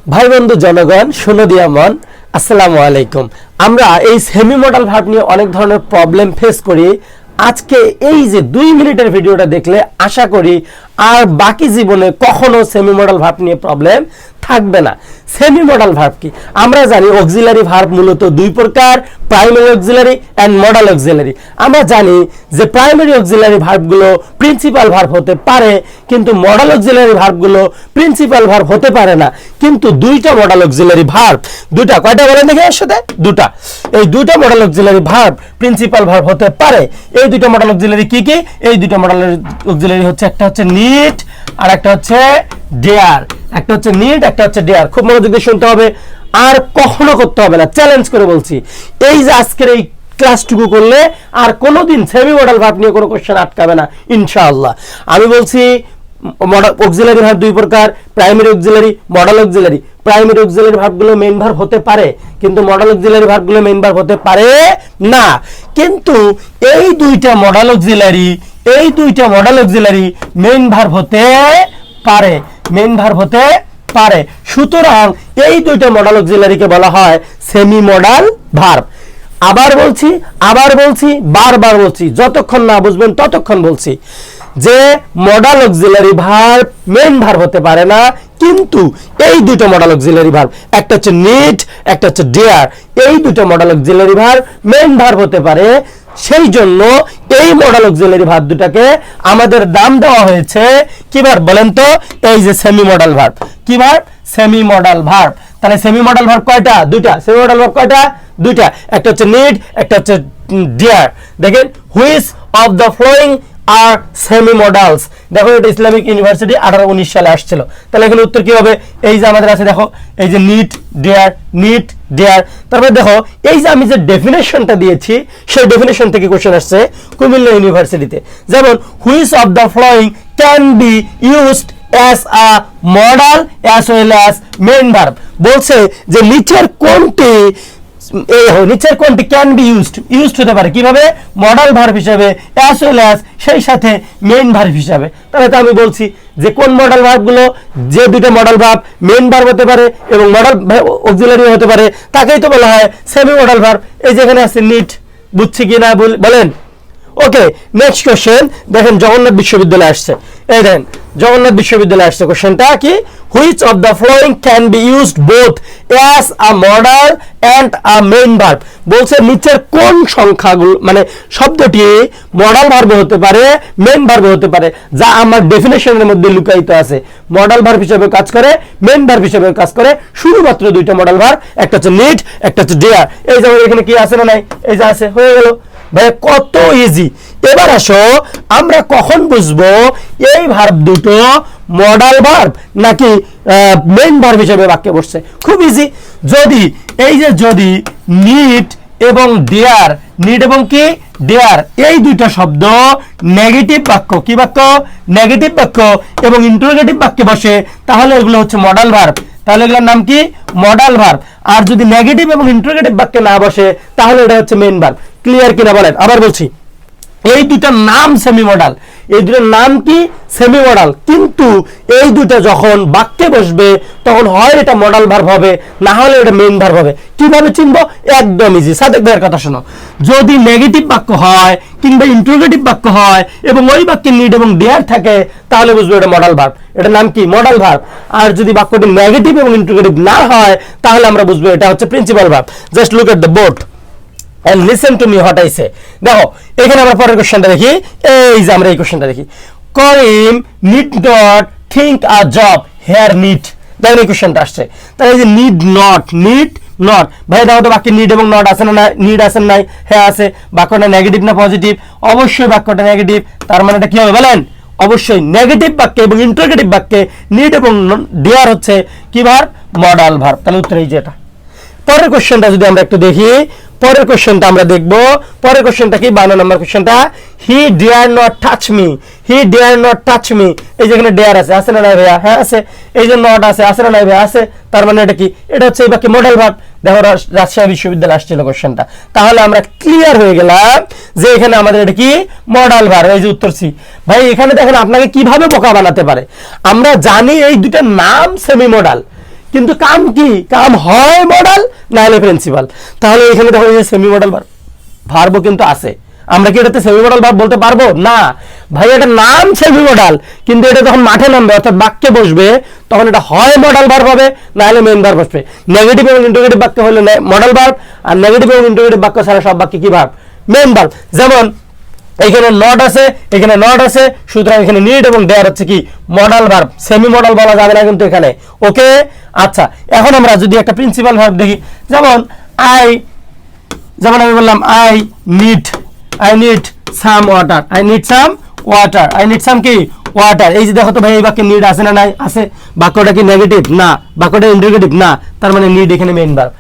ভাই বন্ধু জনগণ শুনো দিয়া মন আসসালামু আলাইকুম। আমরা এই সেমি মডাল ভার্ব নিয়ে অনেক ধরনের প্রবলেম ফেস করি। আজকে এই যে 2 মিনিটের ভিডিওটা দেখলে আশা করি আর বাকি জীবনে কখনো সেমি মডাল ভার্ব নিয়ে প্রবলেম থাকবে না। সেমি মডাল ভার্ব কি? আমরা জানি অক্সিলারি ভার্ব মূলত দুই প্রকার, primary auxiliary and modal auxiliary. আমরা জানি যে প্রাইমারি অক্সিলারি ভার্বগুলো প্রিন্সিপাল ভার্ব হতে পারে, কিন্তু মডাল অক্সিলারি ভার্বগুলো প্রিন্সিপাল ভার্ব হতে পারে না। কিন্তু দুইটা মডাল অক্সিলারি ভার্ব, দুটা কয়টা বলেন দেখে এর সাথে দুটা, এই দুইটা modal auxiliary verb principal verb হতে পারে। এই দুইটা মডাল অক্সিলারি কি কি? এই দুইটা মডাল অক্সিলারি হচ্ছে, একটা হচ্ছে নিড আর একটা হচ্ছে ডেয়ার। একটা হচ্ছে নিড, একটা হচ্ছে ডেয়ার। খুব মনোযোগ দিয়ে শুনতে হবে, আর কখনো করতে হবে না, চ্যালেঞ্জ করে বলছি। এই যে আজকের এই ক্লাসটুকু করলে আর কোনোদিন সেমি মডাল ভার্ব নিয়ে কোনো কোশ্চেন আটকাবে না ইনশাআল্লাহ। আমি বলছি অক্সিলারি ভার্ব দুই প্রকার, primary auxiliary, modal auxiliary. Primary auxiliary ভার্বগুলো মেইন ভার্ব হতে পারে, কিন্তু মডাল অক্সিলারি ভার্বগুলো মেইন ভার্ব হতে পারে না। কিন্তু এই দুইটা মডাল অক্সিলারি মেইন ভার্ব হতে পারে, মেইন ভার্ব হতে পারে। সুতরাং এই দুইটা মডাল অক্সিলারিকে বলা হয় সেমি মডাল ভার্ব। আবার বলছি, বারবার বলছি, যতক্ষণ না বুঝবেন ততক্ষণ বলছি যে modal auxiliary verb main verb হতে পারে না, কিন্তু এই দুটো মডাল অক্সিলারি ভার্ব, একটা হচ্ছে নিড, একটা হচ্ছে ডেয়ার, এই দুটো modal auxiliary verb main verb হতে পারে। সেই জন্য এই মডাল অক্সিলারি ভার্ব দুটাকে আমাদের নাম দেওয়া হয়েছে কি ভার্ব বলেন তো? এই যে সেমি মডাল ভার্ব। কি ভার্ব? Semi modal verb. তাহলে সেমি মডাল ভার্ব কয়টা? দুইটা। সেমি মডাল ভার্ব কয়টা? দুইটা। একটা হচ্ছে নিড, একটা হচ্ছে ডিয়ার। দেখেন, which of the following R semi modals. দেখো এটা ইসলামিক ইউনিভার্সিটি 1819 সালে আসছিল। তাহলে এখানে উত্তর কি হবে? এই যে আমাদের আছে, দেখো এই যে নিড ডেয়ার। তারপরে দেখো এই যে আমি যে ডেফিনেশনটা দিয়েছি, সেই ডেফিনেশন থেকে কোশ্চেন আসছে কুমিল্লা ইউনিভার্সিটিতে। যেমন which of the following can be used as a modal as well as main verb। বলছে যে নিচের কোনটি ক্যান বি ইউজড হতে পারে কিভাবে? মডাল ভার্ব হিসেবে, as well as সেই সাথে মেইন ভার্ব হিসেবে। তাহলে তো আমি বলছি যে কোন মডাল ভার্বগুলো, যে দুটো মডাল ভার্ব মেইন ভার্ব হতে পারে এবং মডাল অক্সিলারি হতে পারে, তাকেই তো বলা হয় সেমি মডাল ভার্ব। এই যেখানে আছে নিড, বুঝছি কি না বলেন? ওকে, নেক্সট কোশ্চেন দেখেন, জগন্নাথ বিশ্ববিদ্যালয় আসছে। এই দেখেন জগন্নাথ বিশ্ববিদ্যালয় আসছে, কোশ্চেনটা কি? Which of the following can be used both as a modal and a main verb. বলছে নিচের কোন সংখ্যাগুলো, মানে শব্দটি মডাল ভার্ব হতে পারে, মেইন ভার্ব হতে পারে, যা আমার ডেফিনেশনের মধ্যে লুকায়িত আছে। মডাল ভার্ব হিসেবে কাজ করে, মেইন ভার্ব হিসেবে কাজ করে শুধুমাত্র দুইটা মডাল ভার্ব, একটা হচ্ছে নিড, একটা হচ্ছে ডেয়ার। এই যে এখানে কি আছে না নাই? এই যে আছে, হয়ে গেল ভাই, কত ইজি। এবার আসো, আমরা কখন বুঝবো এই ভার্ব দুটো মডাল ভার্ব নাকি মেইন ভার্ব হিসেবে বাক্যে বসছে? খুব ইজি। যদি নিড এবং ডেয়ার, নিড এবং কি ডেয়ার, এই দুইটা শব্দ নেগেটিভ বাক্য, কি বাক্য? নেগেটিভ বাক্য এবং ইন্টারোগেটিভ বাক্যে বসে, তাহলে এগুলো হচ্ছে মডাল ভার্ব। তাহলে এগুলোর নাম কি? Modal verb. আর যদি নেগেটিভ এবং ইন্টারোগেটিভ বাক্যে না বসে, তাহলে এটা হচ্ছে মেইন ভার্ব। ক্লিয়ার কিনা বলেন? আবার বলছি, এই দুটার নাম সেমি মডাল, এই দুটার নাম কি? Semi modal. কিন্তু এই দুটো যখন বাক্যে বসবে তখন হয় এটা মডাল ভার্ব হবে, না হলে এটা মেইন ভার্ব হবে। কিভাবে চিনবো? একদম ইজি। সাদেক ভাইয়ের কথা শোনো, যদি নেগেটিভ বাক্য হয় কিংবা ইন্টারোগেটিভ বাক্য হয় এবং ওই বাক্যে নিড এবং ডেয়ার থাকে, তাহলে বুঝবো এটা মডাল ভার্ব, এটার নাম কি? Modal verb. আর যদি বাক্যটি নেগেটিভ এবং ইন্টারোগেটিভ না হয়, তাহলে আমরা বুঝবো এটা হচ্ছে principal verb. Just look at the board and listen to me what I say। দেখো এখানে আমরা পরের কোশ্চেনটা দেখি। এই যে আমরা এই কোশ্চেনটা দেখি, Karim need not think a job here need. দেখেন এই কোশ্চেনটা আসছে। তাহলে এই যে নিড নট, ভাই দেখো তো বাক্যে নিড এবং নট আছে না? নিড আছে নাই? হ্যাঁ আছে। বাক্যটা নেগেটিভ না পজিটিভ? অবশ্যই বাক্যটা নেগেটিভ। তার মানে এটা কি হবে বলেন? অবশ্যই নেগেটিভ বাক্যে এবং ইন্টারোগেটিভ বাক্যে নিড এবং ডেয়ার হচ্ছে কি ভার্ব? Modal verb. তাহলে উত্তর এই যে এটা। পরের কোশ্চেনটা যদি আমরা একটু দেখি, পরের কোশ্চেনটা আমরা দেখবো। পরের কোশ্চেনটা কি? 52 নম্বর কোশ্চেনটা, হি ডেয়ার নট টাচ মি। এই যেখানে ডেয়ার আছে না নাই ভাইয়া? হ্যাঁ আছে। এই যে নট আছে না নাই ভাইয়া? আছে। তার মানে এটা কি? এটা হচ্ছে এই বাক্যে মডাল ভার্ব। দেখো রাজশাহী বিশ্ববিদ্যালয় আসছিল কোশ্চেনটা। তাহলে আমরা ক্লিয়ার হয়ে গেলাম যে এখানে আমাদের এটা কি? Modal verb. এই যে উত্তর সি। ভাই এখানে দেখেন আপনাকে কিভাবে বোকা বানাতে পারে। আমরা জানি এই দুটার নাম সেমি মডাল, কিন্তু কাম কি, কাম হয় মডাল না হলে প্রিন্সিপাল। তাহলে এখানে দেখো এই যে সেমি মডাল ভার্বও কিন্তু আছে। আমরা কি এটাতে সেমি মডাল ভার্ব বলতে পারবো না? ভাই এটা নাম সেমি মডাল, কিন্তু এটা যখন মাঠে নামবে অর্থাৎ বাক্যে বসবে তখন এটা হয় মডাল ভার্ব হবে না হলে মেইন ভার্ব বসবে। নেগেটিভ এবং ইন্টারোগেটিভ বাক্য হলো মডাল ভার্ব, আর নেগেটিভ এবং ইন্টারোগেটিভ বাক্য ছাড়া সব বাক্যে কি ভার্ব? Main verb. যেমন এখানে নট আছে, এখানে নট আছে, সুতরাং এখানে নিড এবং দেয়ার হচ্ছে কি মডাল ভার্ব, সেমি মডাল বলা যাবে না কিন্তু এখানে। ওকে, আচ্ছা এখন আমরা যদি একটা প্রিন্সিপাল ভার্ব দেখি, যেমন আমি বললাম I need some water, I need some কি ওয়াটার। এই যে দেখো তো ভাই এই বাক্যে নিড আছে না নাই? আছে। বাক্যটা কি নেগেটিভ? না। বাক্যটা ইন্টারোগেটিভ? না। তার মানে নিড এখানে মেইন ভার্ব।